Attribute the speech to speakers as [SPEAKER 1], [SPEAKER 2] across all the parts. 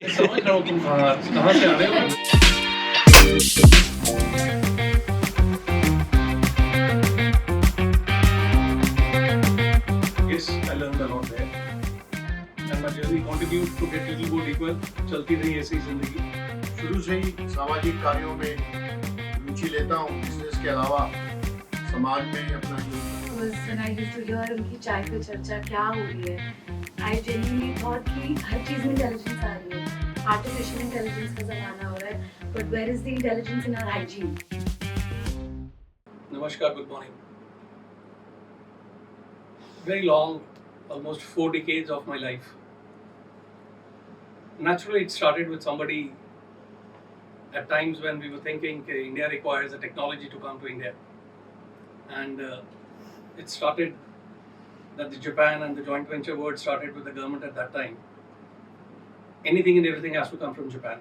[SPEAKER 1] समझ रहा हूँ तुम कहाँ से आ रहे हो। Yes, I learned a lot there, and my journey continued to get little more deeper. चलती रही ऐसी जिंदगी।
[SPEAKER 2] शुरू से ही सामाजिक कार्यों में रुचि लेता हूँ। बिजनेस के अलावा समाज में अपना
[SPEAKER 3] When I used to hear उनकी चाय पे चर्चा क्या हो रही है, I genuinely thought कि हर चीज़ में इंटेलिजेंस आ रही है, आर्टिफिशियल इंटेलिजेंस का ज़माना हो रहा है, but where is the intelligence in our hygiene?
[SPEAKER 1] नमस्कार, good morning. Very long, almost 4 decades of my life. Naturally, it started with somebody at times when we were thinking India requires a technology to come to India. And it started that the Japan and the joint venture word started with the government at that time. Anything and everything has to come from Japan.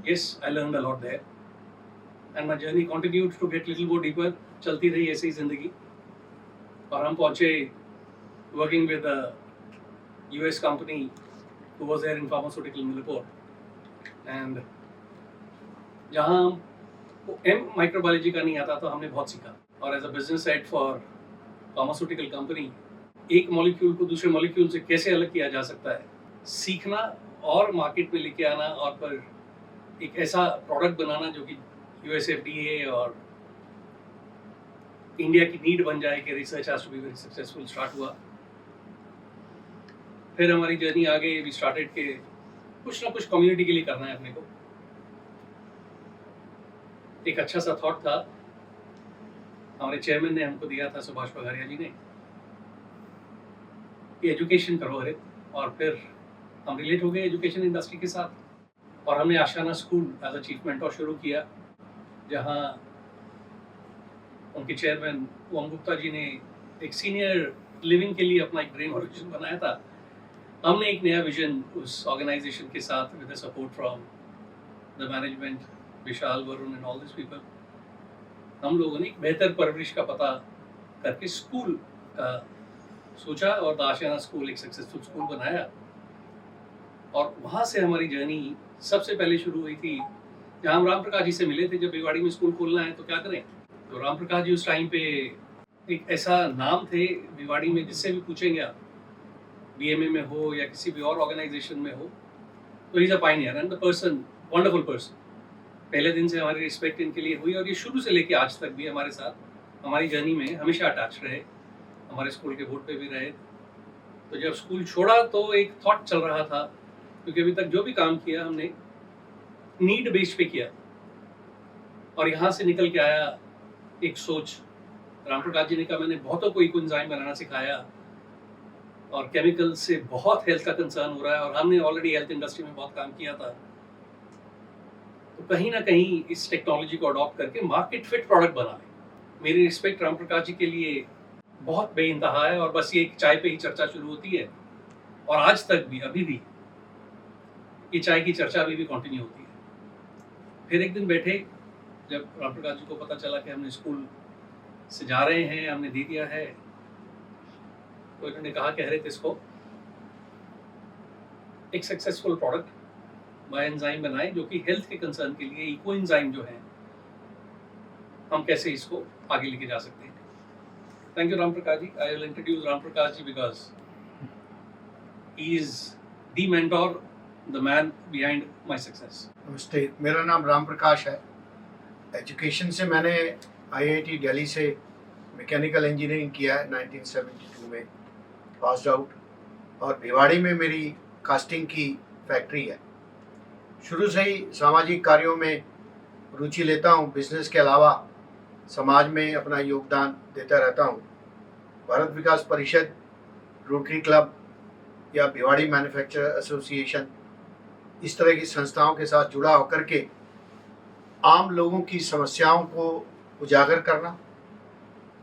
[SPEAKER 1] Yes, I learned a lot there. And my journey continued to get little more deeper. चलती रही ऐसी जिंदगी और हम पहुंचे working with a US company who was there in pharmaceutical Millipore. And जहाँ हम microbiology का नहीं आता तो हमने बहुत सीखा और as a business head for pharmaceutical company एक मॉलिक्यूल को दूसरे मॉलिक्यूल से कैसे अलग किया जा सकता है सीखना और मार्केट में लेके आना और पर एक ऐसा प्रोडक्ट बनाना जो कि यूएस एफडीए और इंडिया की नीड बन जाए कि research has to be very successful start हुआ। फिर हमारी जर्नी आगे वी स्टार्टेड के कुछ ना कुछ कम्युनिटी के लिए करना है अपने को। एक अच्छा सा थॉट था हमारे चेयरमैन ने हमको दिया था, सुभाष पगारिया जी ने, कि एजुकेशन करो हरित। और फिर हम रिलेट हो गए एजुकेशन इंडस्ट्री के साथ और हमने Ashana school as a chief mentor शुरू किया, जहां उनके चेयरमैन ओम गुप्ता जी ने एक सीनियर लिविंग के लिए अपना एक ड्रीम ऑर्गेनाइजेशन बनाया था। हमने एक नया विजन उस ऑर्गेनाइजेशन के साथ with the support from the management, Vishal, Varun and all this people, हम लोगों ने एक बेहतर परवरिश का पता करके स्कूल का सोचा और द आशियाना स्कूल एक सक्सेसफुल स्कूल बनाया। और वहाँ से हमारी जर्नी सबसे पहले शुरू हुई थी जहाँ हम राम प्रकाश जी से मिले थे। जब भिवाड़ी में स्कूल खोलना है तो क्या करें, तो राम प्रकाश जी उस टाइम पे एक ऐसा नाम थे भिवाड़ी में जिससे भी पूछेंगे आप, बीएमए में हो या किसी भी और ऑर्गेनाइजेशन में हो, तो he is a Pioneer and the person, wonderful person. पहले दिन से हमारी रिस्पेक्ट इनके लिए हुई और ये शुरू से लेके आज तक भी हमारे साथ हमारी जर्नी में हमेशा अटैच रहे, हमारे स्कूल के बोर्ड पे भी रहे। तो जब स्कूल छोड़ा तो एक थॉट चल रहा था, क्योंकि अभी तक जो भी काम किया हमने नीड बेस्ड पे किया और यहाँ से निकल के आया एक सोच। राम प्रकाश जी ने कहा मैंने बहुतों को इकोएंजाइम बनाना सिखाया और केमिकल से बहुत हेल्थ का कंसर्न हो रहा है और हमने ऑलरेडी हेल्थ इंडस्ट्री में बहुत काम किया था, तो कहीं ना कहीं इस टेक्नोलॉजी को अडॉप्ट करके मार्केट फिट प्रोडक्ट बना लें। मेरी रिस्पेक्ट राम प्रकाश जी के लिए बहुत बेइंतहा है और बस ये चाय पे ही चर्चा शुरू होती है और आज तक भी अभी भी ये चाय की चर्चा अभी भी कंटिन्यू होती है। फिर एक दिन बैठे जब राम प्रकाश जी को पता चला कि हमने स्कूल से जा रहे हैं, हमने दे दिया है, तो इन्होंने कहा कह रहे थे इसको एक सक्सेसफुल प्रोडक्ट बायोएंजाइम बनाए जो कि हेल्थ के कंसर्न के लिए इकोएंजाइम जो है हम कैसे इसको आगे लेके जा सकते हैं। Thank you Ram Prakash ji. I will introduce Ram Prakash ji because he is the mentor, the man behind my success.
[SPEAKER 2] नमस्ते, मेरा नाम राम प्रकाश है। एजुकेशन से मैंने आईआईटी दिल्ली से मैकेनिकल इंजीनियरिंग किया है 1972 में, पास आउट, और भिवाड़ी में मेरी कास्टिंग की फैक्ट्री है। शुरू से ही सामाजिक कार्यों में रुचि लेता हूँ। बिजनेस के अलावा समाज में अपना योगदान देता रहता हूँ। भारत विकास परिषद, रोटरी क्लब या भिवाड़ी मैन्युफैक्चरर एसोसिएशन, इस तरह की संस्थाओं के साथ जुड़ा होकर के आम लोगों की समस्याओं को उजागर करना,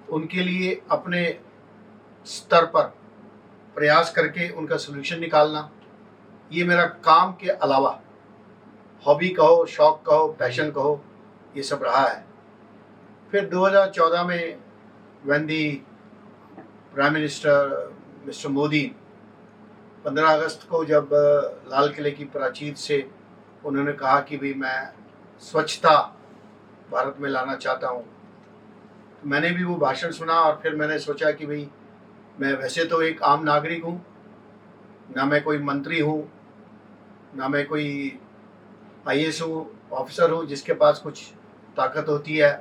[SPEAKER 2] उनके लिए अपने स्तर पर प्रयास करके उनका सलूशन निकालना, ये मेरा काम के अलावा हॉबी कहो, शौक कहो, पैशन कहो, ये सब रहा है। फिर 2014 में when the Prime Minister Mr. Modi 15 अगस्त को जब लाल किले की प्राचीर से उन्होंने कहा कि भाई मैं स्वच्छता भारत में लाना चाहता हूँ, तो मैंने भी वो भाषण सुना और फिर मैंने सोचा कि भाई मैं वैसे तो एक आम नागरिक हूँ, ना मैं कोई मंत्री हूँ, ना मैं कोई IAS ऑफिसर हूँ जिसके पास कुछ ताकत होती है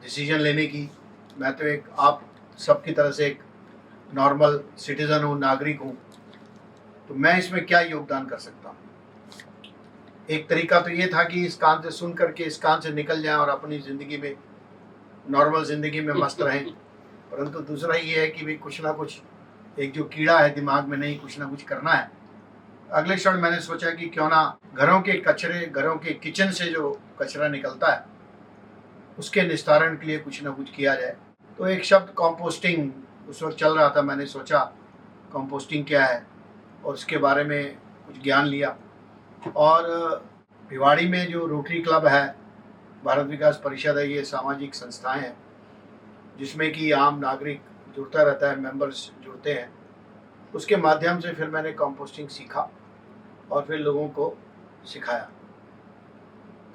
[SPEAKER 2] डिसीजन लेने की। मैं तो एक आप सबकी तरह से एक नॉर्मल सिटीज़न हूँ, नागरिक हूँ, तो मैं इसमें क्या योगदान कर सकता हूँ। एक तरीका तो ये था कि इस कान से सुन करके इस कान से निकल जाएं और अपनी ज़िंदगी में नॉर्मल ज़िंदगी में मस्त रहें, परंतु दूसरा ये है कि भाई कुछ ना कुछ एक जो कीड़ा है दिमाग में, नहीं कुछ ना कुछ करना है। अगले क्षण मैंने सोचा कि क्यों ना घरों के कचरे, घरों के किचन से जो कचरा निकलता है उसके निस्तारण के लिए कुछ ना कुछ किया जाए। तो एक शब्द कंपोस्टिंग उस वक्त चल रहा था, मैंने सोचा कंपोस्टिंग क्या है और उसके बारे में कुछ ज्ञान लिया। और भिवाड़ी में जो रोटरी क्लब है, भारत विकास परिषद है, ये सामाजिक संस्थाएं हैं जिसमें कि आम नागरिक जुड़ता रहता है, मेंबर्स जुड़ते हैं। उसके माध्यम से फिर मैंने कंपोस्टिंग सीखा और फिर लोगों को सिखाया।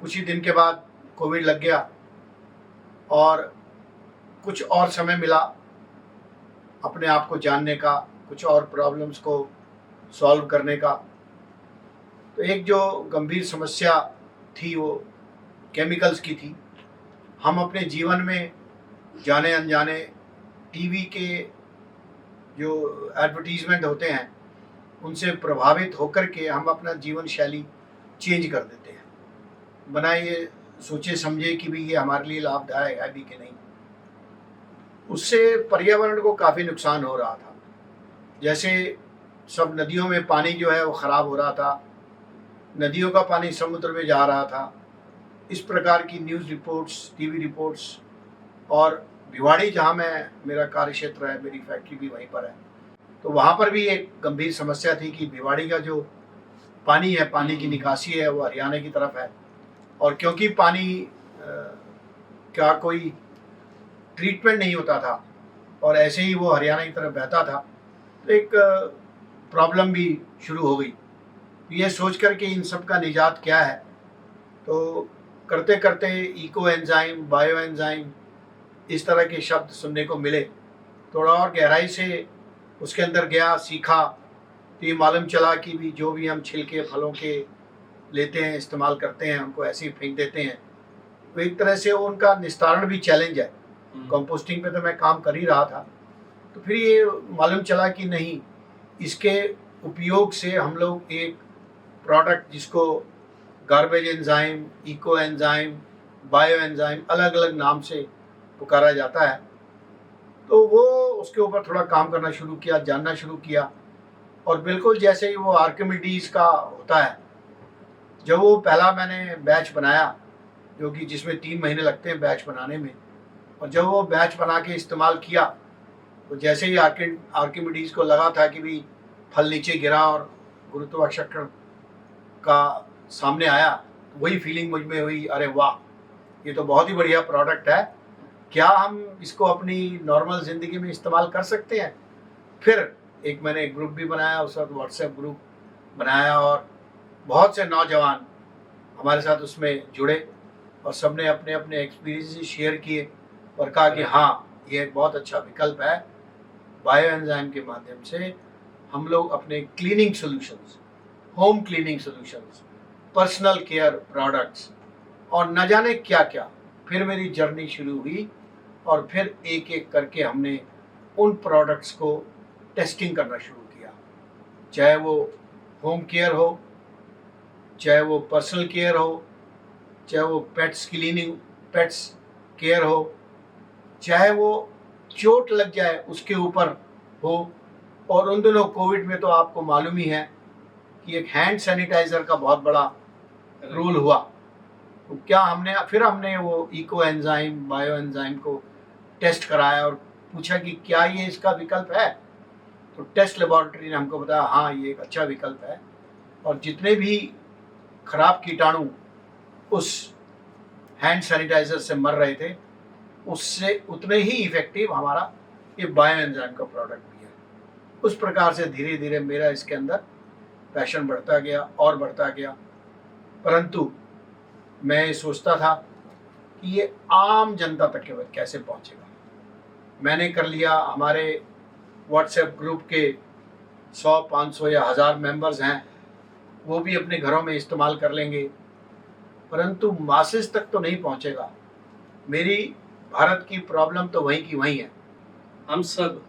[SPEAKER 2] कुछ ही दिन के बाद कोविड लग गया और कुछ और समय मिला अपने आप को जानने का, कुछ और प्रॉब्लम्स को सॉल्व करने का। तो एक जो गंभीर समस्या थी वो केमिकल्स की थी। हम अपने जीवन में जाने अनजाने टीवी के जो एडवर्टीजमेंट होते हैं उनसे प्रभावित होकर के हम अपना जीवन शैली चेंज कर देते हैं, बना ये सोचे समझे कि भी ये हमारे लिए लाभदायक है भी कि नहीं। उससे पर्यावरण को काफ़ी नुकसान हो रहा था। जैसे सब नदियों में पानी जो है वो ख़राब हो रहा था, नदियों का पानी समुद्र में जा रहा था। इस प्रकार की न्यूज़ रिपोर्ट्स, टीवी रिपोर्ट्स। और भिवाड़ी जहाँ मेरा कार्य क्षेत्र है, मेरी फैक्ट्री भी वहीं पर है, तो वहाँ पर भी एक गंभीर समस्या थी कि भिवाड़ी का जो पानी है, पानी की निकासी है, वो हरियाणा की तरफ है। और क्योंकि पानी का कोई ट्रीटमेंट नहीं होता था और ऐसे ही वो हरियाणा की तरफ बहता था, तो एक प्रॉब्लम भी शुरू हो गई। ये सोच कर के इन सब का निजात क्या है, तो करते करते इको एंजाइम, बायो एंजाइम, इस तरह के शब्द सुनने को मिले। थोड़ा और गहराई से उसके अंदर गया, सीखा, तो ये मालूम चला कि भी जो भी हम छिलके फलों के लेते हैं, इस्तेमाल करते हैं, उनको ऐसे ही फेंक देते हैं, तो एक तरह से उनका निस्तारण भी चैलेंज है। कंपोस्टिंग पे तो मैं काम कर ही रहा था, तो फिर ये मालूम चला कि नहीं, इसके उपयोग से हम लोग एक प्रोडक्ट जिसको garbage enzyme, eco enzyme, bio enzyme, अलग अलग नाम से पुकारा जाता है, तो वो उसके ऊपर थोड़ा काम करना शुरू किया, जानना शुरू किया। और बिल्कुल जैसे ही वो आर्किमिडीज का होता है, जब वो पहला मैंने बैच बनाया, जो कि जिसमें 3 महीने लगते हैं बैच बनाने में, और जब वो बैच बना के इस्तेमाल किया, तो जैसे ही आर्किमिडीज को लगा था कि भी फल नीचे गिरा और गुरुत्वाकर्षण का सामने आया, वही फीलिंग मुझ में हुई, अरे वाह, ये तो बहुत ही बढ़िया प्रोडक्ट है, क्या हम इसको अपनी नॉर्मल ज़िंदगी में इस्तेमाल कर सकते हैं। फिर एक मैंने एक ग्रुप भी बनाया, उस वक्त व्हाट्सएप ग्रुप बनाया और बहुत से नौजवान हमारे साथ उसमें जुड़े और सबने अपने अपने एक्सपीरियंस शेयर किए और कहा कि हाँ, ये एक बहुत अच्छा विकल्प है। बायो एंजाइम के माध्यम से हम लोग अपने cleaning solutions, home cleaning solutions, personal care products और न जाने क्या क्या, फिर मेरी जर्नी शुरू हुई और फिर एक एक करके हमने उन प्रोडक्ट्स को टेस्टिंग करना शुरू किया। चाहे वो होम केयर हो, चाहे वो पर्सनल केयर हो, चाहे वो पेट्स क्लीनिंग, पेट्स केयर हो, चाहे वो चोट लग जाए उसके ऊपर हो। और उन दिनों कोविड में तो आपको मालूम ही है कि एक हैंड सैनिटाइज़र का बहुत बड़ा रोल हुआ। तो क्या हमने वो इको एंजाइम, बायो एंजाइम को टेस्ट कराया और पूछा कि क्या ये इसका विकल्प है। तो टेस्ट लेबोरेटरी ने हमको बताया हाँ, ये एक अच्छा विकल्प है और जितने भी खराब कीटाणु उस हैंड सैनिटाइज़र से मर रहे थे, उससे उतने ही इफेक्टिव हमारा ये बायो एंजाइम का प्रोडक्ट भी है। उस प्रकार से धीरे धीरे मेरा इसके अंदर पैशन बढ़ता गया और बढ़ता गया। परंतु मैं सोचता था कि ये आम जनता तक कैसे पहुंचेगा। मैंने कर लिया, हमारे व्हाट्सएप ग्रुप के 100, 500 या 1000 मेंबर्स हैं, वो भी अपने घरों में इस्तेमाल कर लेंगे, परंतु मासेस तक तो नहीं पहुंचेगा। मेरी भारत की प्रॉब्लम तो वहीं की वहीं है।
[SPEAKER 1] हम सब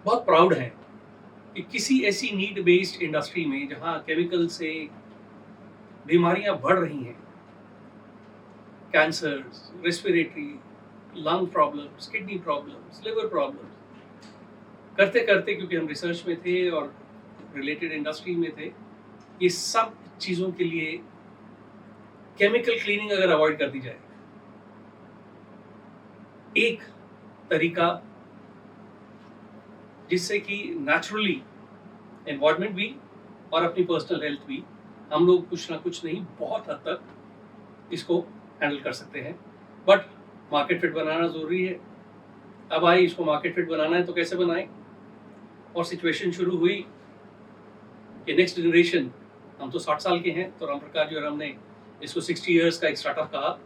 [SPEAKER 1] बहुत प्राउड हैं कि किसी ऐसी नीड बेस्ड इंडस्ट्री में जहां केमिकल से बीमारियां बढ़ रही हैं, cancer, respiratory, lung problems, kidney problems, liver problems, करते करते क्योंकि हम रिसर्च में थे और रिलेटेड इंडस्ट्री में थे, ये सब चीज़ों के लिए केमिकल क्लीनिंग अगर अवॉइड कर दी जाए, एक तरीका जिससे कि नेचुरली एनवायरनमेंट भी और अपनी पर्सनल हेल्थ भी हम लोग कुछ ना कुछ नहीं बहुत हद तक इसको हैंडल कर सकते हैं। बट मार्केट फिट बनाना ज़रूरी है। अब भाई इसको मार्केट फिट बनाना है तो कैसे बनाएं, और सिचुएशन शुरू हुई कि नेक्स्ट जनरेशन, हम तो 60 साल के हैं, तो राम प्रकाश जी और हमने इसको 60 इयर्स का एक स्टार्टअप कहा।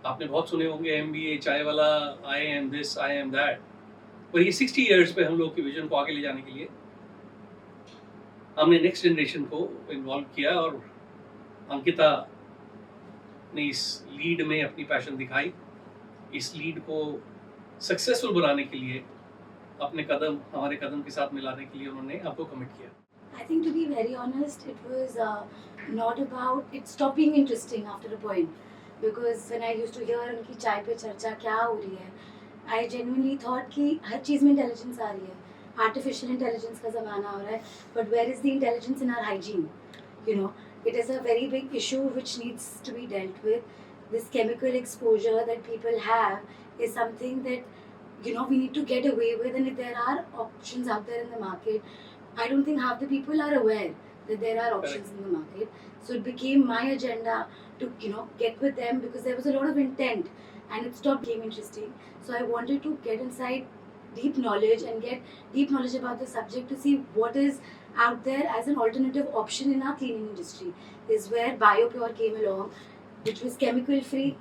[SPEAKER 1] आपने बहुत सुने होंगे MBA, चाय वाला, I am this, I am that, पर ये 60 इयर्स पे हम लोग की विजन को आगे ले जाने के लिए हमने नेक्स्ट जनरेशन को इन्वॉल्व किया, और अंकिता ने इस लीड में अपनी पैशन दिखाई। इस लीड को सक्सेसफुल बनाने के लिए अपने कदम हमारे कदम के साथ मिलाने के लिए उन्होंने आपको कमिट किया।
[SPEAKER 3] I think, to be very honest, it was not about, it stopped being interesting after a point, because when I used to hear उनकी चाय पे चर्चा क्या हो रही है, I genuinely thought कि हर चीज़ में इंटेलिजेंस आ रही है, आर्टिफिशियल इंटेलिजेंस का ज़माना हो रहा है, but where is the intelligence in our hygiene? You know, it is a very big issue which needs to be dealt with. This chemical exposure that people have is something that, you know, we need to get away with, and if there are options out there in the market, I don't think half the people are aware that there are options in the market. So it became my agenda to, you know, get with them, because there was a lot of intent and it stopped being interesting. So I wanted to get inside deep knowledge and get deep knowledge about the subject to see what is out there as an alternative option in our cleaning industry. Is where BioPure came along, which was chemical free,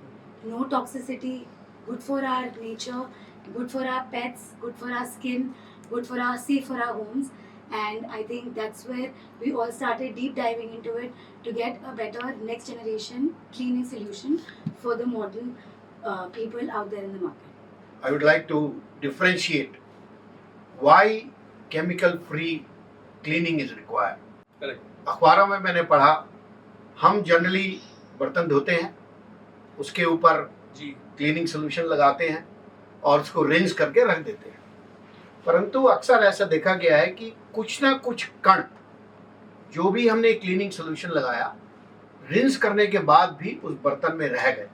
[SPEAKER 3] no toxicity, good for our nature, good for our pets, good for our skin, good for our, safe for our homes. And I think that's where we all started deep diving into it to get a better next generation cleaning solution for the modern people out there in the market.
[SPEAKER 2] I would like to differentiate why chemical free cleaning is required.
[SPEAKER 1] Correct.
[SPEAKER 2] अखबारों में मैंने पढ़ा, हम generally बर्तन धोते हैं, उसके ऊपर
[SPEAKER 1] जी
[SPEAKER 2] क्लीनिंग सोल्यूशन लगाते हैं और उसको रिंस करके रख देते हैं, परंतु अक्सर ऐसा देखा गया है कि कुछ ना कुछ कण जो भी हमने क्लीनिंग सोल्यूशन लगाया, रिंस करने के बाद भी उस बर्तन में रह गए।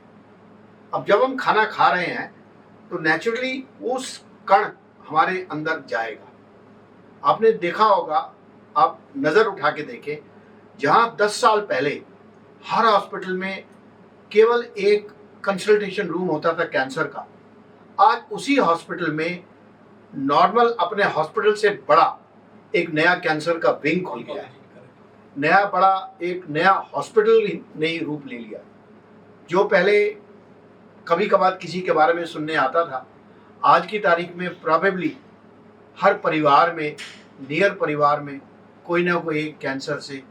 [SPEAKER 2] अब जब हम खाना खा रहे हैं तो नेचुरली उस कण हमारे अंदर जाएगा। आपने देखा होगा, आप नज़र उठा के देखें, जहाँ 10 साल पहले हर हॉस्पिटल में केवल एक कंसल्टेशन रूम होता था कैंसर का, आज उसी हॉस्पिटल में नॉर्मल अपने हॉस्पिटल से बड़ा एक नया कैंसर का विंग खुल गया है। नया बड़ा एक नया हॉस्पिटल ने ही रूप ले लिया। जो पहले कभी कभार किसी के बारे में सुनने आता था, आज की तारीख में प्रोबेबली हर परिवार में, नियर परिवार में कोई ना कोई एक कैंसर से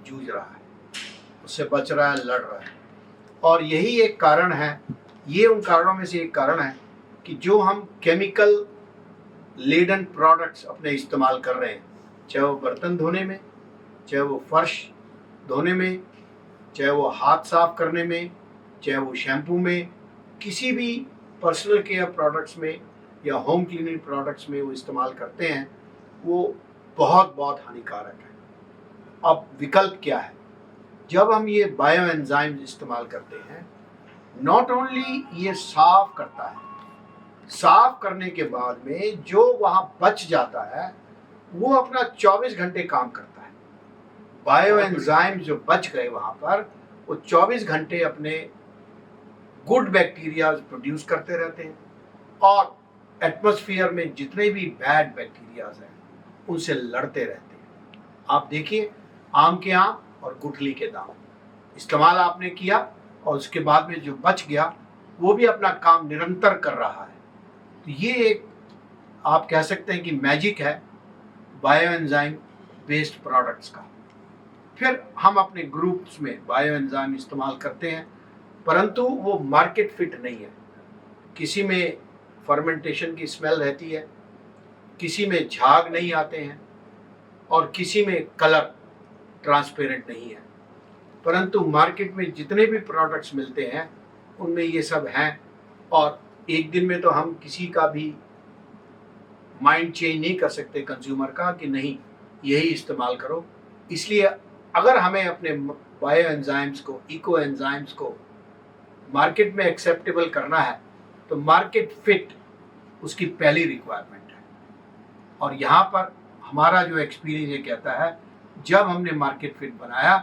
[SPEAKER 2] जूझ रहा है, उससे बच रहा है, लड़ रहा है। और यही एक कारण है, ये उन कारणों में से एक कारण है कि जो हम केमिकल लेडन प्रोडक्ट्स अपने इस्तेमाल कर रहे हैं, चाहे वो बर्तन धोने में, चाहे वो फर्श धोने में, चाहे वो हाथ साफ करने में, चाहे वो शैम्पू में, किसी भी पर्सनल केयर प्रोडक्ट्स में या होम क्लीनिंग प्रोडक्ट्स में वो इस्तेमाल करते हैं, वो बहुत बहुत हानिकारक है। अब विकल्प क्या है? जब हम ये बायो एंजाइम्स इस्तेमाल करते हैं, नॉट ओनली ये साफ करता है, साफ करने के बाद में जो वहाँ बच जाता है वो अपना 24 घंटे काम करता है। बायो एंजाइम जो बच गए वहाँ पर, वो 24 घंटे अपने गुड बैक्टीरिया प्रोड्यूस करते रहते हैं और एटमॉस्फेयर में जितने भी बैड बैक्टीरियाज हैं उनसे लड़ते रहते हैं। आप देखिए, आम के आम और गुठली के दाम, इस्तेमाल आपने किया और उसके बाद में जो बच गया वो भी अपना काम निरंतर कर रहा है। तो ये एक आप कह सकते हैं कि मैजिक है बायो एंजाइम बेस्ड प्रोडक्ट्स का। फिर हम अपने ग्रुप्स में बायो एंजाइम इस्तेमाल करते हैं, परंतु वो मार्केट फिट नहीं है। किसी में फर्मेंटेशन की स्मेल रहती है, किसी में झाग नहीं आते हैं और किसी में कलर ट्रांसपेरेंट नहीं है। परंतु मार्केट में जितने भी प्रोडक्ट्स मिलते हैं उनमें ये सब हैं, और एक दिन में तो हम किसी का भी माइंड चेंज नहीं कर सकते कंज्यूमर का कि नहीं यही इस्तेमाल करो। इसलिए अगर हमें अपने बायो एंजाइम्स को, इको एंजाइम्स को मार्केट में एक्सेप्टेबल करना है तो मार्केट फिट उसकी पहली रिक्वायरमेंट है। और यहाँ पर हमारा जो एक्सपीरियंस ये कहता है, जब हमने मार्केट फिट बनाया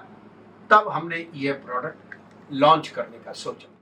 [SPEAKER 2] तब हमने ये प्रोडक्ट लॉन्च करने का सोचा।